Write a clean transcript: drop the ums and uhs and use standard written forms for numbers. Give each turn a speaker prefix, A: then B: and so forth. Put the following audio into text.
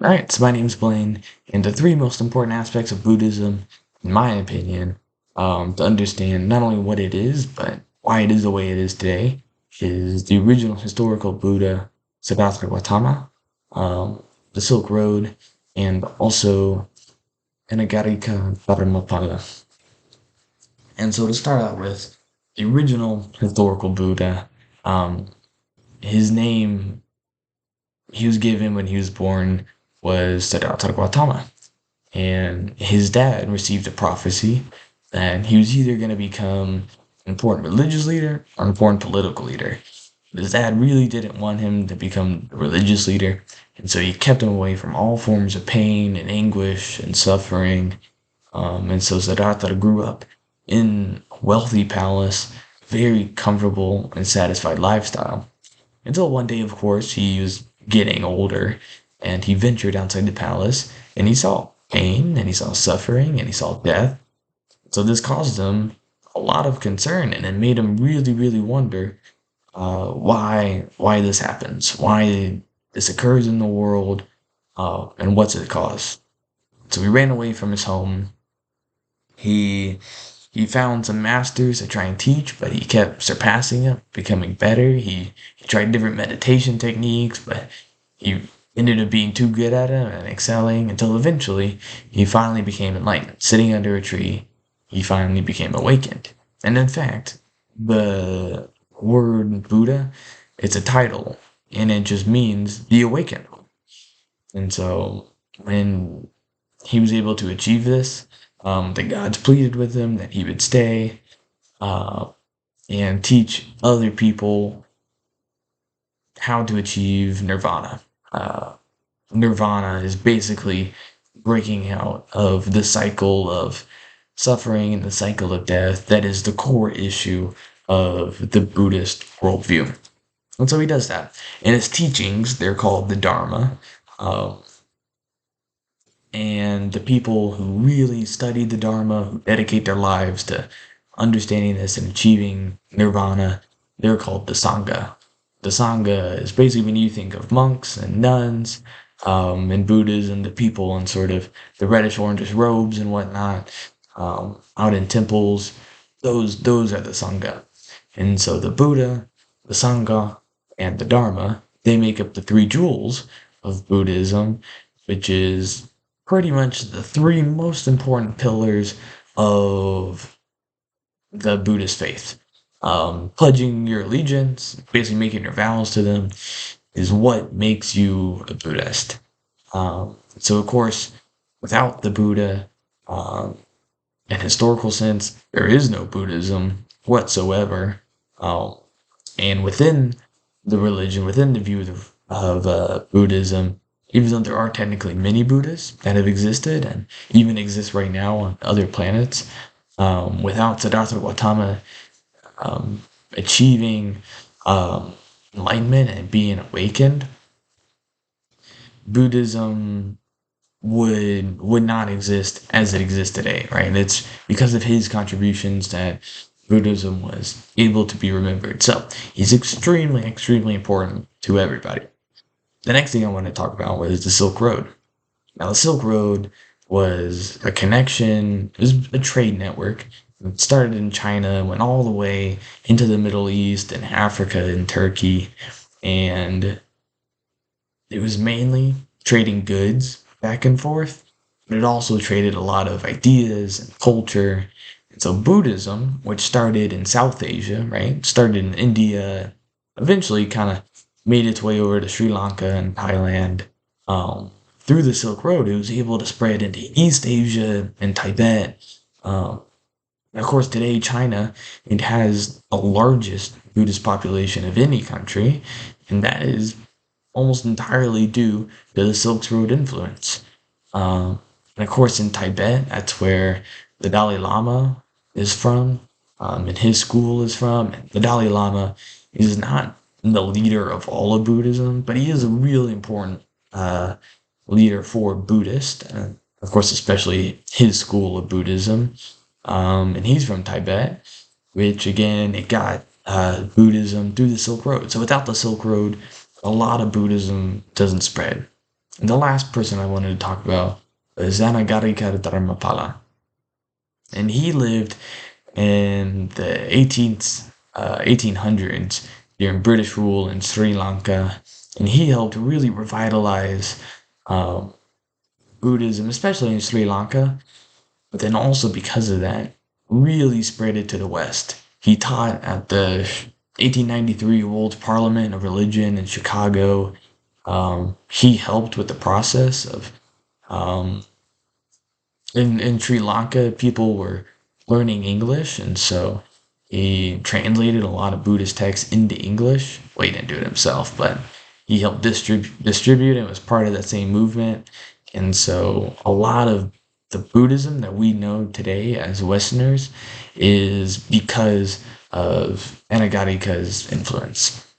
A: Alright, so my name's Blaine, and the three most important aspects of Buddhism, in my opinion, to understand not only what it is, but why it is the way it is today, is the original historical Buddha, Siddhartha Gautama, the Silk Road, and also Anagarika Dharmapala. And so to start out with, the original historical Buddha, um, his name he was given when he was born was Siddhartha Gautama. And his dad received a prophecy that he was either going to become an important religious leader or an important political leader. His dad really didn't want him to become a religious leader, and so he kept him away from all forms of pain and anguish and suffering. And so Siddhartha grew up in a wealthy palace, very comfortable and satisfied lifestyle. Until one day, of course, he was getting older and he ventured outside the palace and he saw pain and he saw suffering and he saw death. So this caused him a lot of concern and it made him really, really wonder why this happens, why this occurs in the world, and what's it cause. So he ran away from his home. He he found some masters to try and teach, but he kept surpassing them, becoming better. He tried different meditation techniques, but he ended up being too good at it and excelling until eventually he finally became enlightened. Sitting under a tree, he finally became awakened. And in fact, the word Buddha, it's a title, and it just means the awakened one. And so when he was able to achieve this, the gods pleaded with him that he would stay uh, and teach other people how to achieve nirvana. Uh, Nirvana is basically breaking out of the cycle of suffering and the cycle of death. That is the core issue of the Buddhist worldview. And so he does that. In his teachings, they're called the Dharma. Uh, and the people who really study the Dharma, who dedicate their lives to understanding this and achieving nirvana, they're called the Sangha. The Sangha is basically when you think of monks and nuns, in Buddhism, the people in sort of the reddish orangish robes and whatnot, out in temples, those are the Sangha. And so the Buddha, the Sangha, and the Dharma, they make up the three jewels of Buddhism, which is pretty much the three most important pillars of the Buddhist faith. Pledging your allegiance, basically making your vows to them, is what makes you a Buddhist. So, of course, without the Buddha, in historical sense, there is no Buddhism whatsoever. And within the religion, within the view of Buddhism, even though there are technically many Buddhas that have existed and even exist right now on other planets, without Siddhartha Gautama achieving enlightenment and being awakened, Buddhism would not exist as it exists today, right? And it's because of his contributions that Buddhism was able to be remembered. So he's extremely, extremely important to everybody. The next thing I want to talk about was the Silk Road. Now, the Silk Road was a connection, it was a trade network. It started in China, went all the way into the Middle East and Africa and Turkey, and it was mainly trading goods back and forth, but it also traded a lot of ideas and culture. And so Buddhism, which started in South Asia, right, started in India, eventually kind of made its way over to Sri Lanka and Thailand. Through the Silk Road, it was able to spread into East Asia and Tibet. And of course, today China, it has the largest Buddhist population of any country, and that is almost entirely due to the Silk Road influence. And of course, in Tibet, that's where the Dalai Lama is from, and his school is from. And the Dalai Lama is not the leader of all of Buddhism, but he is a really important leader for Buddhist, and of course, especially his school of Buddhism. And he's from Tibet, which again, it got Buddhism through the Silk Road. So without the Silk Road, a lot of Buddhism doesn't spread. And the last person I wanted to talk about is Anagarika Dharmapala. And he lived in the 1800s during British rule in Sri Lanka. And he helped really revitalize um, Buddhism, especially in Sri Lanka. But then also because of that, really spread it to the West. He taught at the 1893 World Parliament of Religion in Chicago. He helped with the process of um, in Sri Lanka, people were learning English, and so he translated a lot of Buddhist texts into English. Well, he didn't do it himself, but he helped distribute it. Was part of that same movement, and so a lot of the Buddhism that we know today as Westerners is because of Anagarika's influence.